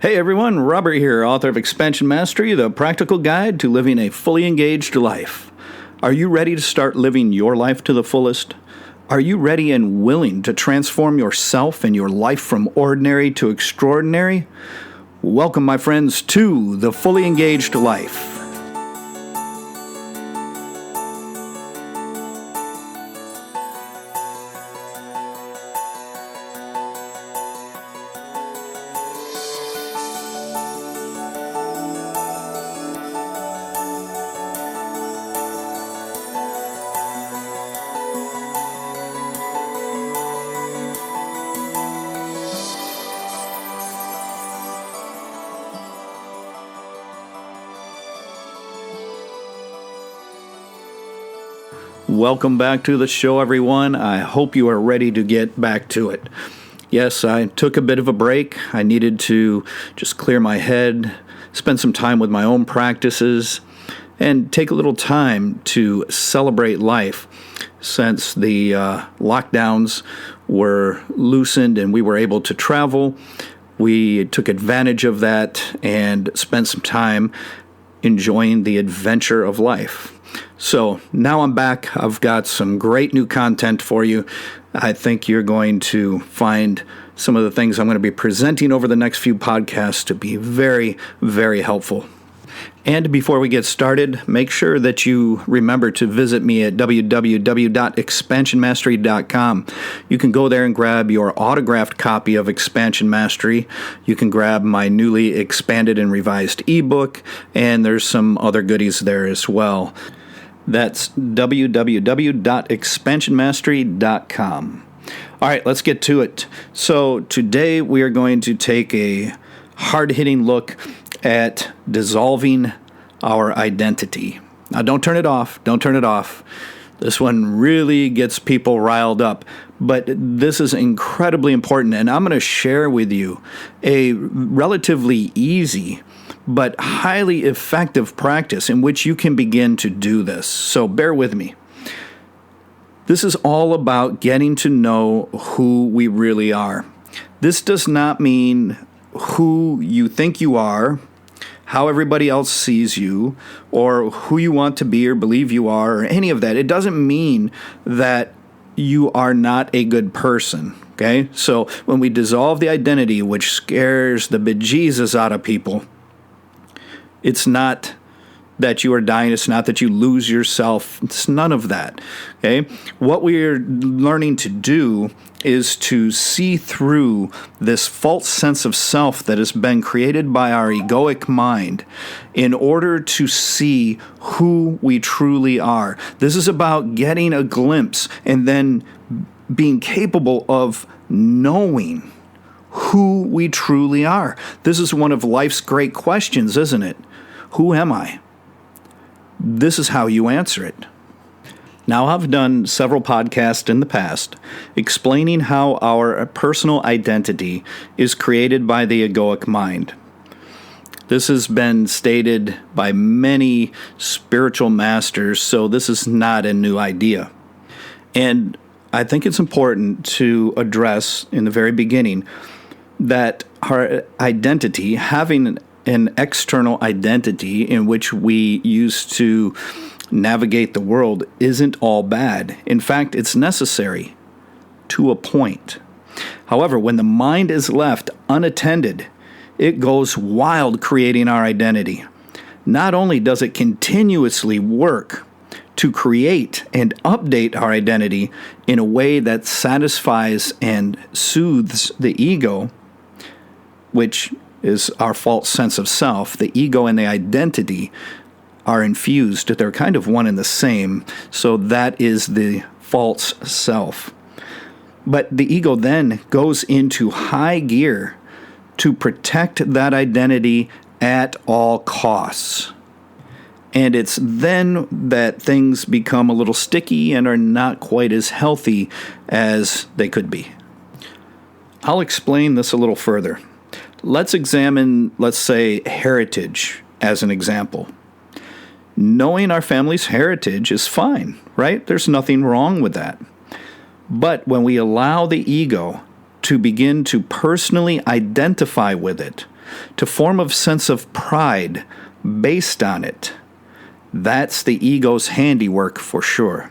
Hey everyone, Robert here, author of Expansion Mastery, the practical guide to living a fully engaged life. Are you ready to start living your life to the fullest? Are you ready and willing to transform yourself and your life from ordinary to extraordinary? Welcome, my friends, to the Fully Engaged Life. Welcome back to the show, everyone. I hope you are ready to get back to it. Yes, I took a bit of a break. I needed to just clear my head, spend some time with my own practices, and take a little time to celebrate life since the lockdowns were loosened and we were able to travel. We took advantage of that and spent some time enjoying the adventure of life. So now I'm back. I've got some great new content for you. I think you're going to find some of the things I'm going to be presenting over the next few podcasts to be very, very helpful. And before we get started, make sure that you remember to visit me at www.expansionmastery.com. You can go there and grab your autographed copy of Expansion Mastery. You can grab my newly expanded and revised ebook, and there's some other goodies there as well. That's www.expansionmastery.com. All right, let's get to it. So today we are going to take a hard-hitting look at dissolving our identity. Now, don't turn it off. Don't turn it off. This one really gets people riled up, but this is incredibly important, and I'm going to share with you a relatively easy but highly effective practice in which you can begin to do this. So bear with me. This is all about getting to know who we really are. This does not mean who you think you are, how everybody else sees you, or who you want to be or believe you are, or any of that. It doesn't mean that you are not a good person, okay? So when we dissolve the identity, which scares the bejesus out of people, it's not that you are dying. It's not that you lose yourself. It's none of that, okay? What we're learning to do is to see through this false sense of self that has been created by our egoic mind in order to see who we truly are. This is about getting a glimpse and then being capable of knowing who we truly are. This is one of life's great questions, isn't it? Who am I? This is how you answer it. Now, I've done several podcasts in the past explaining how our personal identity is created by the egoic mind. This has been stated by many spiritual masters, so this is not a new idea. And I think it's important to address in the very beginning that our identity, having an external identity in which we use to navigate the world, isn't all bad. In fact, it's necessary to a point. However, when the mind is left unattended, it goes wild creating our identity. Not only does it continuously work to create and update our identity in a way that satisfies and soothes the ego, which is our false sense of self. The ego and the identity are infused. They're kind of one and the same. So that is the false self. But the ego then goes into high gear to protect that identity at all costs. And it's then that things become a little sticky and are not quite as healthy as they could be. I'll explain this a little further. Let's examine, let's say, heritage as an example. Knowing our family's heritage is fine, right? There's nothing wrong with that. But when we allow the ego to begin to personally identify with it, to form a sense of pride based on it. That's the ego's handiwork for sure.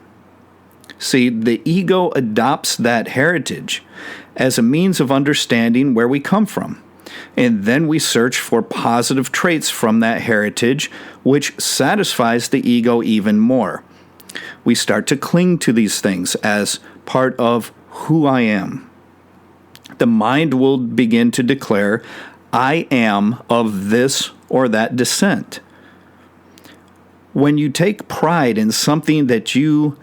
See, the ego adopts that heritage as a means of understanding where we come from. And then we search for positive traits from that heritage, which satisfies the ego even more. We start to cling to these things as part of who I am. The mind will begin to declare, I am of this or that descent. When you take pride in something that you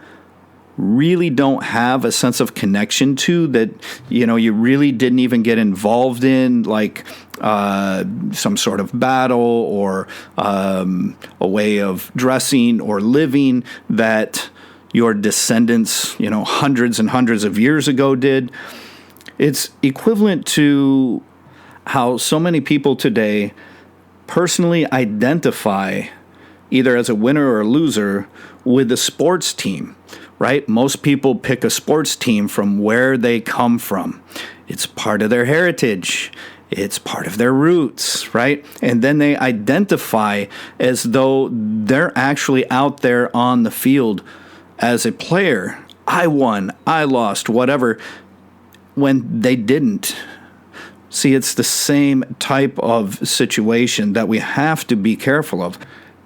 really don't have a sense of connection to, that you really didn't even get involved in, like some sort of battle or a way of dressing or living that your descendants, hundreds and hundreds of years ago did. It's equivalent to how so many people today personally identify either as a winner or a loser with the sports team. Right? Most people pick a sports team from where they come from. It's part of their heritage. It's part of their roots, right? And then they identify as though they're actually out there on the field as a player. I won, I lost, whatever, when they didn't. See, it's the same type of situation that we have to be careful of,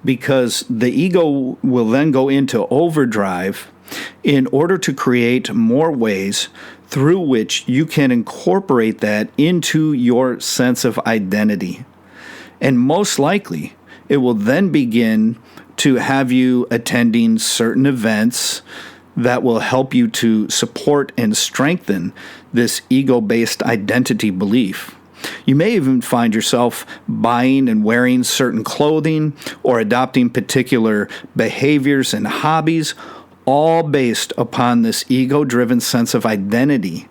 because the ego will then go into overdrive in order to create more ways through which you can incorporate that into your sense of identity. And most likely, it will then begin to have you attending certain events that will help you to support and strengthen this ego-based identity belief. You may even find yourself buying and wearing certain clothing or adopting particular behaviors and hobbies, all based upon this ego-driven sense of identity,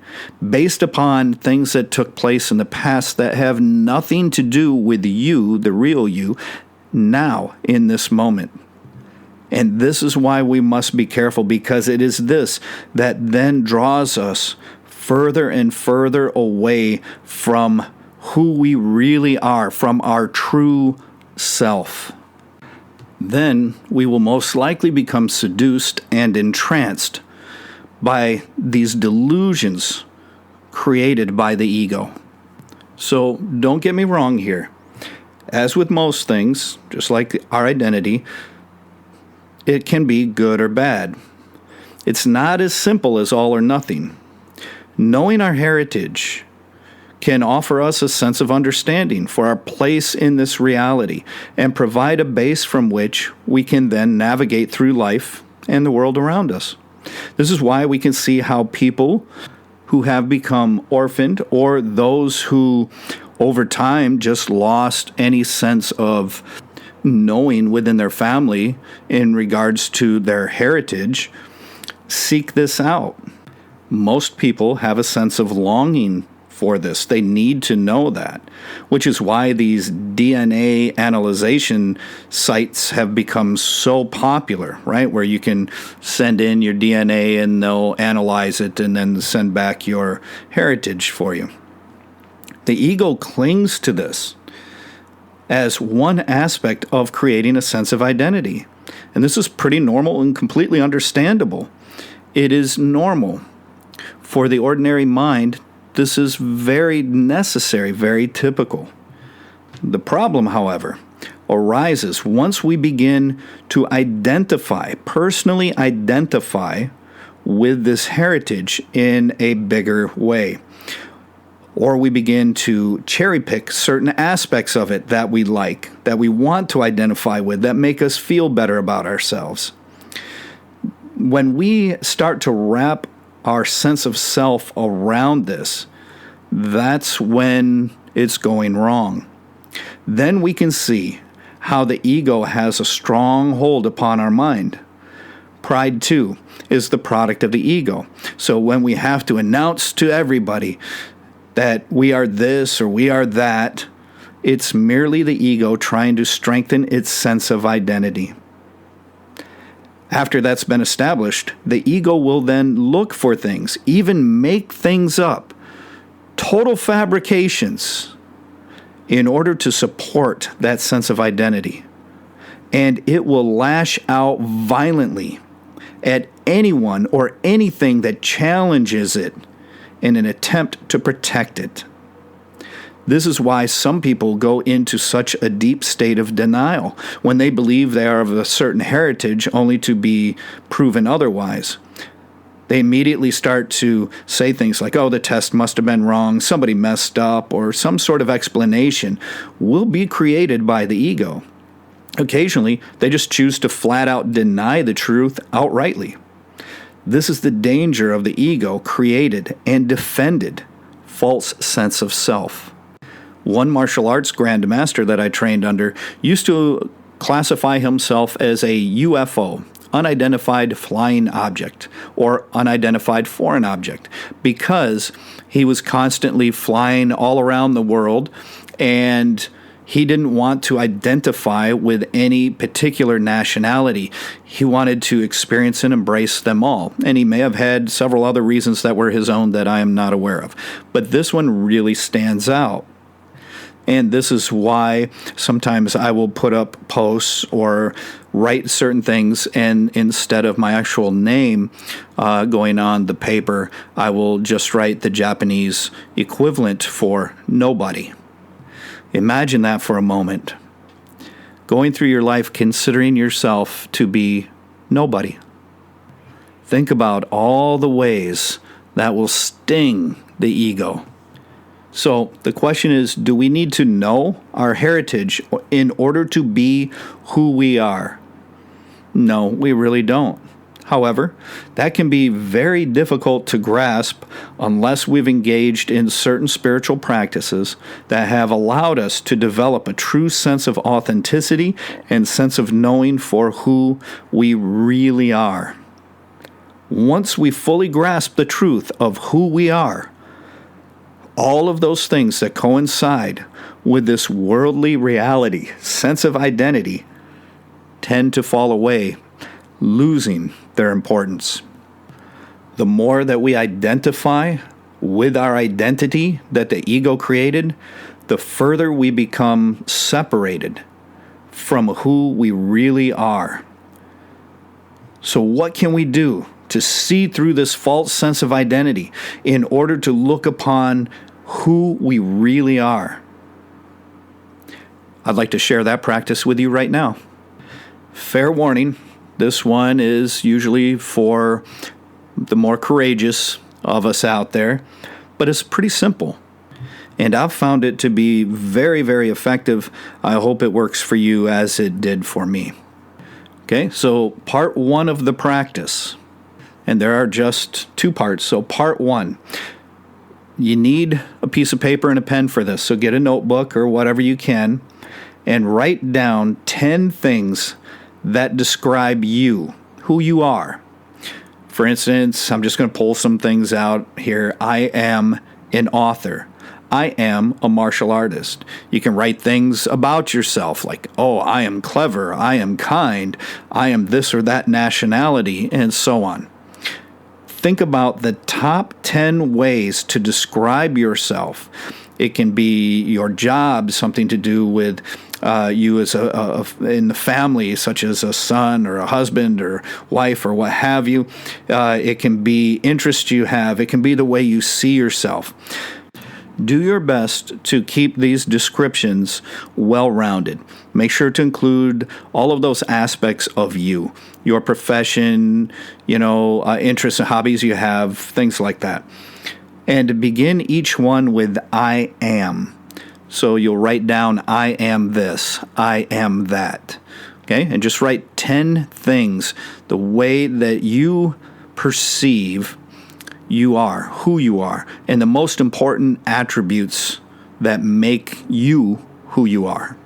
based upon things that took place in the past that have nothing to do with you, the real you, now in this moment. And this is why we must be careful, because it is this that then draws us further and further away from who we really are, from our true self. Then we will most likely become seduced and entranced by these delusions created by the ego. So don't get me wrong here. As with most things, just like our identity, it can be good or bad. It's not as simple as all or nothing. Knowing our heritage can offer us a sense of understanding for our place in this reality and provide a base from which we can then navigate through life and the world around us. This is why we can see how people who have become orphaned, or those who over time just lost any sense of knowing within their family in regards to their heritage, seek this out. Most people have a sense of longing for this. They need to know that, which is why these DNA analyzation sites have become so popular, right? Where you can send in your DNA and they'll analyze it and then send back your heritage for you. The ego clings to this as one aspect of creating a sense of identity. And this is pretty normal and completely understandable. It is normal. For the ordinary mind, this is very necessary, very typical. The problem, however, arises once we begin to personally identify with this heritage in a bigger way. Or we begin to cherry pick certain aspects of it that we like, that we want to identify with, that make us feel better about ourselves. When we start to wrap our sense of self around this, that's when it's going wrong. Then we can see how the ego has a strong hold upon our mind. Pride, too, is the product of the ego. So when we have to announce to everybody that we are this or we are that, it's merely the ego trying to strengthen its sense of identity. After that's been established, the ego will then look for things, even make things up, total fabrications, in order to support that sense of identity. And it will lash out violently at anyone or anything that challenges it in an attempt to protect it. This is why some people go into such a deep state of denial when they believe they are of a certain heritage only to be proven otherwise. They immediately start to say things like, oh, the test must have been wrong, somebody messed up, or some sort of explanation will be created by the ego. Occasionally, they just choose to flat out deny the truth outrightly. This is the danger of the ego created and defended false sense of self. One martial arts grandmaster that I trained under used to classify himself as a UFO, unidentified flying object, or unidentified foreign object, because he was constantly flying all around the world, and he didn't want to identify with any particular nationality. He wanted to experience and embrace them all. And he may have had several other reasons that were his own that I am not aware of. But this one really stands out. And this is why sometimes I will put up posts or write certain things, and instead of my actual name going on the paper, I will just write the Japanese equivalent for nobody. Imagine that for a moment. Going through your life considering yourself to be nobody. Think about all the ways that will sting the ego. So the question is, do we need to know our heritage in order to be who we are? No, we really don't. However, that can be very difficult to grasp unless we've engaged in certain spiritual practices that have allowed us to develop a true sense of authenticity and sense of knowing for who we really are. Once we fully grasp the truth of who we are, all of those things that coincide with this worldly reality, sense of identity, tend to fall away, losing their importance. The more that we identify with our identity that the ego created, the further we become separated from who we really are. So what can we do to see through this false sense of identity in order to look upon who we really are? I'd like to share that practice with you right now. Fair warning, this one is usually for the more courageous of us out there, but it's pretty simple. And I've found it to be very, very effective. I hope it works for you as it did for me. Okay, so part one of the practice, and there are just two parts. So part one, you need a piece of paper and a pen for this. So get a notebook or whatever you can and write down 10 things that describe you, who you are. For instance, I'm just going to pull some things out here. I am an author. I am a martial artist. You can write things about yourself like, oh, I am clever, I am kind, I am this or that nationality, and so on. Think about the top 10 ways to describe yourself. It can be your job, something to do with you as in the family, such as a son or a husband or wife or what have you. It can be interests you have. It can be the way you see yourself. Do your best to keep these descriptions well-rounded. Make sure to include all of those aspects of you, your profession, interests and hobbies you have, things like that. And begin each one with I am. So you'll write down I am this, I am that. Okay? And just write 10 things, the way that you perceive you are, who you are, and the most important attributes that make you who you are.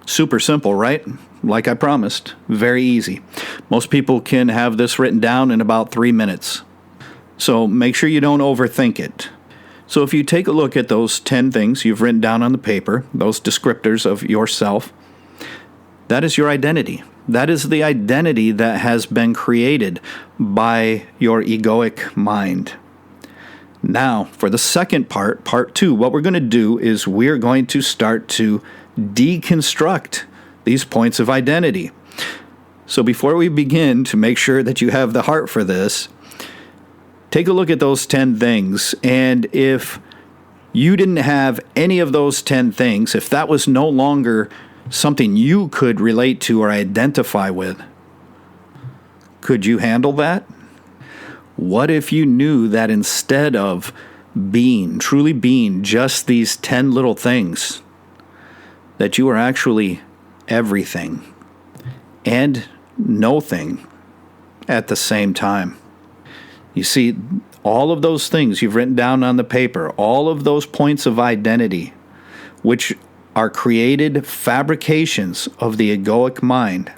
Super simple, right? Like I promised, very easy. Most people can have this written down in about 3 minutes. So make sure you don't overthink it. So if you take a look at those 10 things you've written down on the paper, those descriptors of yourself, that is your identity. That is the identity that has been created by your egoic mind. Now, for the second part 2, what we're going to do is we're going to start to deconstruct these points of identity. So before we begin, to make sure that you have the heart for this, take a look at those 10 things. And if you didn't have any of those 10 things, if that was no longer something you could relate to or identify with, could you handle that? What if you knew that instead of truly being just these 10 little things, that you are actually everything and no thing at the same time? You see, all of those things you've written down on the paper, all of those points of identity, which are created fabrications of the egoic mind,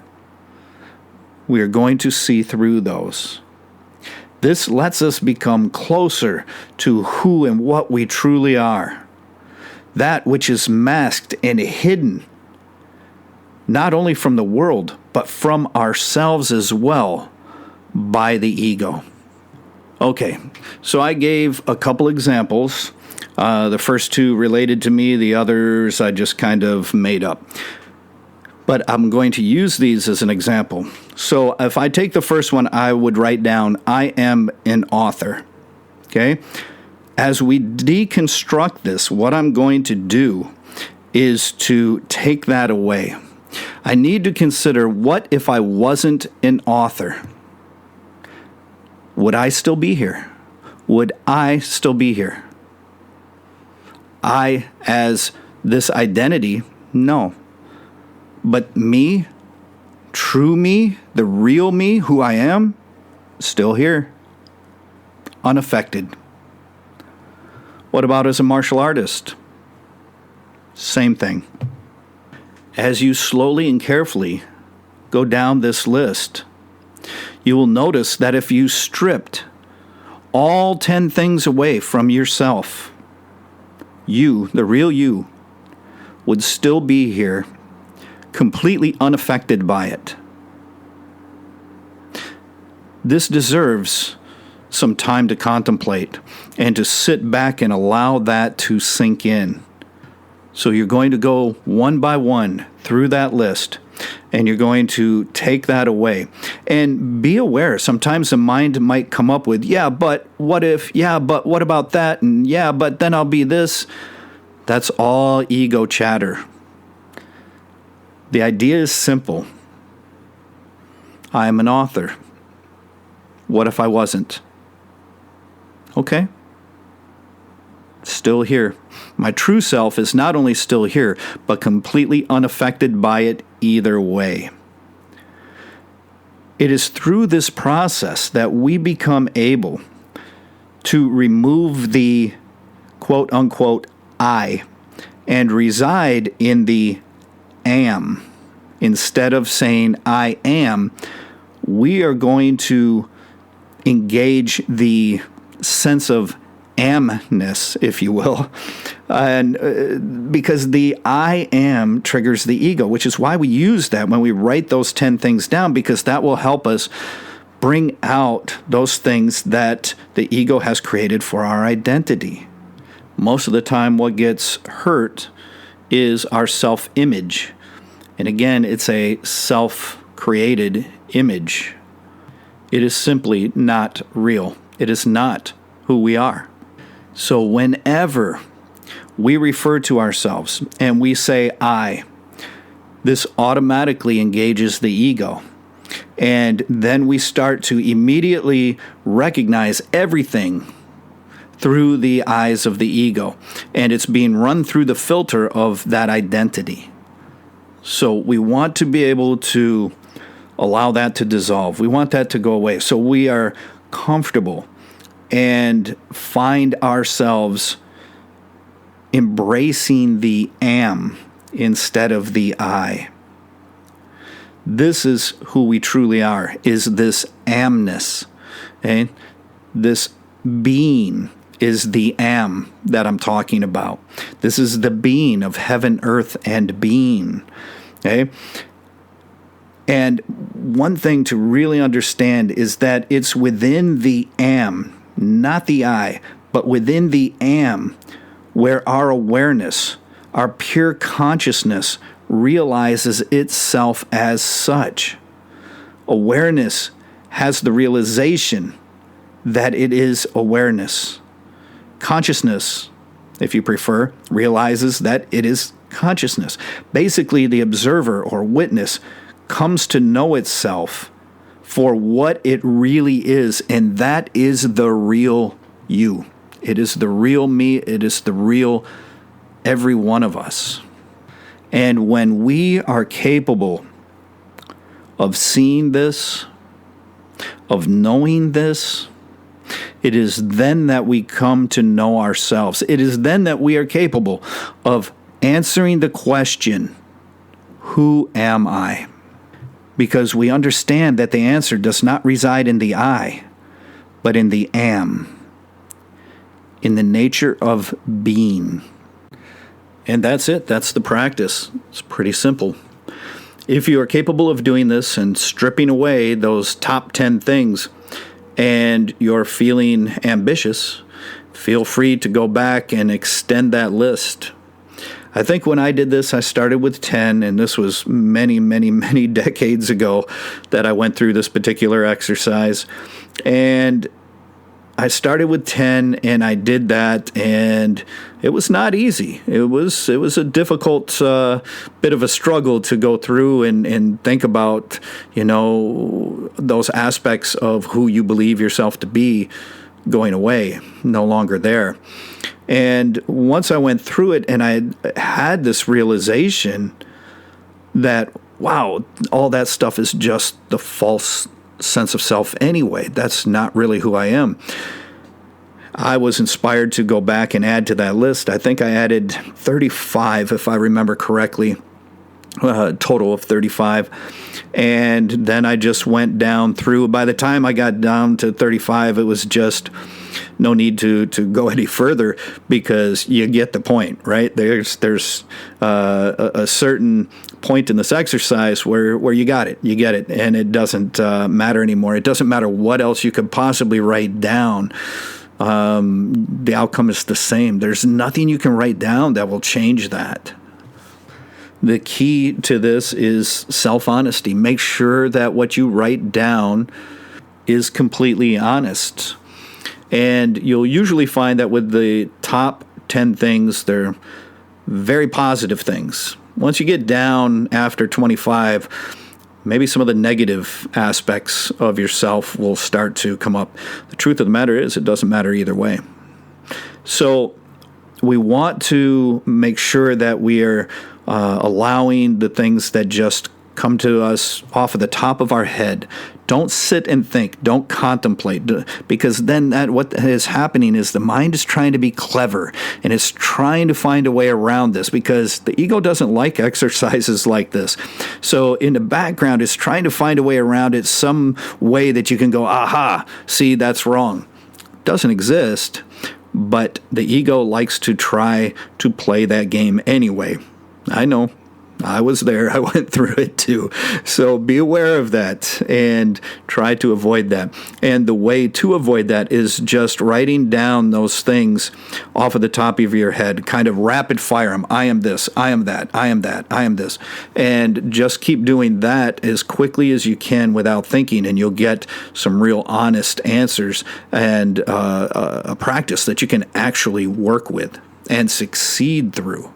we are going to see through those. This lets us become closer to who and what we truly are. That which is masked and hidden, not only from the world, but from ourselves as well, by the ego. Okay, so I gave a couple examples. The first 2 related to me, the others I just kind of made up. But I'm going to use these as an example. So if I take the first one, I would write down, I am an author. Okay? As we deconstruct this, what I'm going to do is to take that away. I need to consider, what if I wasn't an author? Would I still be here? Would I still be here? I, as this identity, no. But me, true me, the real me, who I am, still here, unaffected. What about as a martial artist? Same thing. As you slowly and carefully go down this list, you will notice that if you stripped all 10 things away from yourself, you, the real you, would still be here, completely unaffected by it. This deserves some time to contemplate and to sit back and allow that to sink in. So you're going to go one by one through that list, and you're going to take that away. And be aware, sometimes the mind might come up with, yeah, but what if, yeah, but what about that, and yeah, but then I'll be this. That's all ego chatter. The idea is simple. I am an author. What if I wasn't? Okay. Still here. My true self is not only still here, but completely unaffected by it either way. It is through this process that we become able to remove the quote-unquote I and reside in the am. Instead of saying I am, we are going to engage the sense of amness, if you will, and because the I am triggers the ego, which is why we use that when we write those 10 things down, because that will help us bring out those things that the ego has created for our identity. Most of the time, what gets hurt is our self-image. And again, it's a self-created image. It is simply not real. It is not who we are. So whenever we refer to ourselves and we say I, this automatically engages the ego. And then we start to immediately recognize everything through the eyes of the ego. And it's being run through the filter of that identity. So we want to be able to allow that to dissolve. We want that to go away. So we are comfortable and find ourselves embracing the am instead of the I. This is who we truly are, is this amness. Okay? This being is the am that I'm talking about. This is the being of heaven, earth, and being. Okay? And one thing to really understand is that it's within the am, not the I, but within the am, where our awareness, our pure consciousness realizes itself as such. Awareness has the realization that it is awareness. Consciousness, if you prefer, realizes that it is consciousness. Basically, the observer or witness comes to know itself for what it really is, and that is the real you. It is the real me. It is the real every one of us. And when we are capable of seeing this, of knowing this, it is then that we come to know ourselves. It is then that we are capable of answering the question, who am I? Because we understand that the answer does not reside in the I, but in the am, in the nature of being. And that's it. That's the practice. It's pretty simple. If you are capable of doing this and stripping away those top 10 things, and you're feeling ambitious, feel free to go back and extend that list. I think when I did this, I started with 10, and this was many, many, many decades ago that I went through this particular exercise. And I started with 10, and I did that, and it was not easy. It was a difficult bit of a struggle to go through and think about, those aspects of who you believe yourself to be going away, no longer there. And once I went through it and I had this realization that, wow, all that stuff is just the false sense of self anyway. That's not really who I am. I was inspired to go back and add to that list. I think I added 35, if I remember correctly, a total of 35. And then I just went down through. By the time I got down to 35, it was just no need to go any further, because you get the point, right? There's a certain point in this exercise where you got it, you get it, and it doesn't matter anymore. It doesn't matter what else you could possibly write down. The outcome is the same. There's nothing you can write down that will change that. The key to this is self-honesty. Make sure that what you write down is completely honest. And you'll usually find that with the top 10 things, they're very positive things. Once you get down after 25, maybe some of the negative aspects of yourself will start to come up. The truth of the matter is, it doesn't matter either way. So we want to make sure that we are allowing the things that just come to us off of the top of our head. Don't sit and think. Don't contemplate, because then what is happening is the mind is trying to be clever, and it's trying to find a way around this, because the ego doesn't like exercises like this. So in the background, it's trying to find a way around it, some way that you can go, aha, see, that's wrong. It doesn't exist, but the ego likes to try to play that game anyway. I know. I was there. I went through it too. So be aware of that and try to avoid that. And the way to avoid that is just writing down those things off of the top of your head, kind of rapid fire them. I am this, I am that, I am that, I am this. And just keep doing that as quickly as you can without thinking, and you'll get some real honest answers and a practice that you can actually work with and succeed through.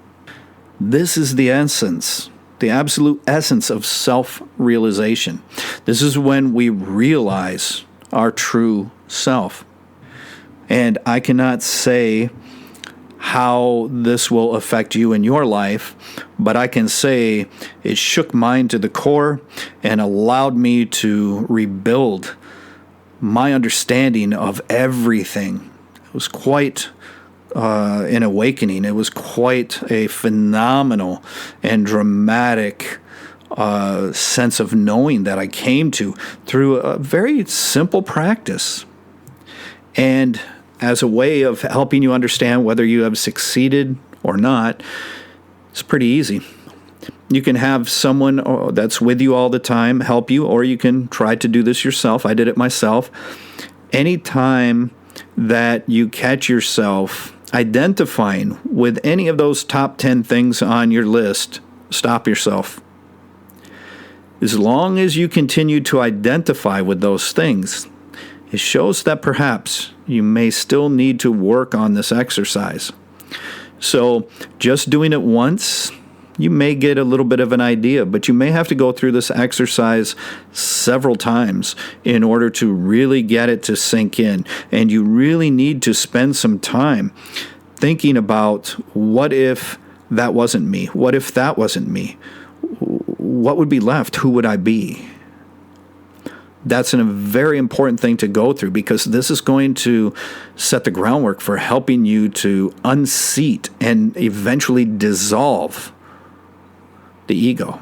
This is the essence, the absolute essence of self-realization. This is when we realize our true self. And I cannot say how this will affect you in your life, but I can say it shook mine to the core and allowed me to rebuild my understanding of everything. It was quite an awakening. It was quite a phenomenal and dramatic sense of knowing that I came to through a very simple practice. And as a way of helping you understand whether you have succeeded or not, it's pretty easy. You can have someone that's with you all the time help you, or you can try to do this yourself. I did it myself. Anytime that you catch yourself identifying with any of those top 10 things on your list, stop yourself. As long as you continue to identify with those things, it shows that perhaps you may still need to work on this exercise. So just doing it once, you may get a little bit of an idea, but you may have to go through this exercise several times in order to really get it to sink in. And you really need to spend some time thinking about, what if that wasn't me? What if that wasn't me? What would be left? Who would I be? That's a very important thing to go through, because this is going to set the groundwork for helping you to unseat and eventually dissolve the ego.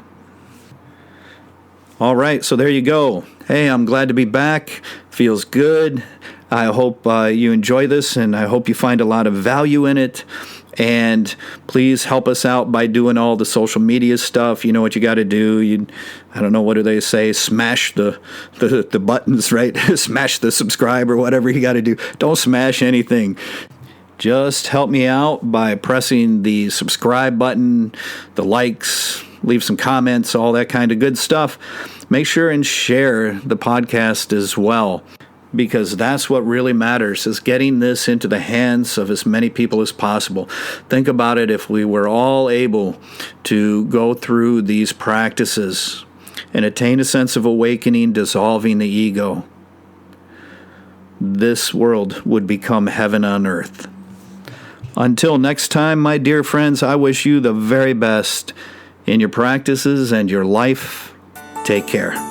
All right, so there you go. Hey, I'm glad to be back. Feels good. I hope you enjoy this, and I hope you find a lot of value in it. And please help us out by doing all the social media stuff. You know what you got to do. I don't know, what do they say? Smash the buttons, right? Smash the subscribe or whatever you got to do. Don't smash anything. Just help me out by pressing the subscribe button, the likes, leave some comments, all that kind of good stuff. Make sure and share the podcast as well, because that's what really matters, is getting this into the hands of as many people as possible. Think about it, if we were all able to go through these practices and attain a sense of awakening, dissolving the ego, this world would become heaven on earth. Until next time, my dear friends, I wish you the very best in your practices and your life. Take care.